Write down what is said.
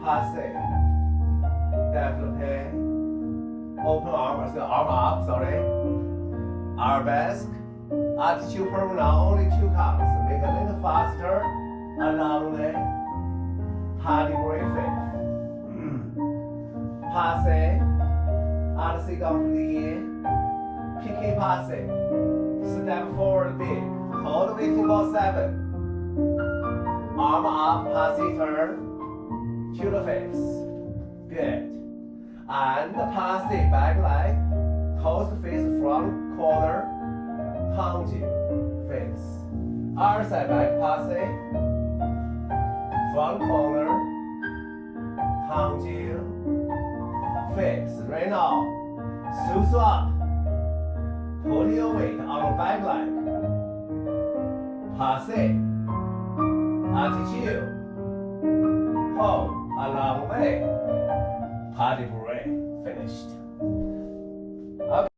passe, développé, open arm up, sorry, arabesque, attitude promenade, only 2 counts, make a little faster, along the pas de bourrée fifth, passe, artistry complete, piqué passe, step forward big, hold the waiting for 7, arm up, passe turn, to the face, good, and passe back leg, toes the face front corner, counter, face, other side back passe, front corner, counter, face, right now, susu up, put your weight on the back leg, passe, attitude, hold, a long way, pas de bourrée, finished.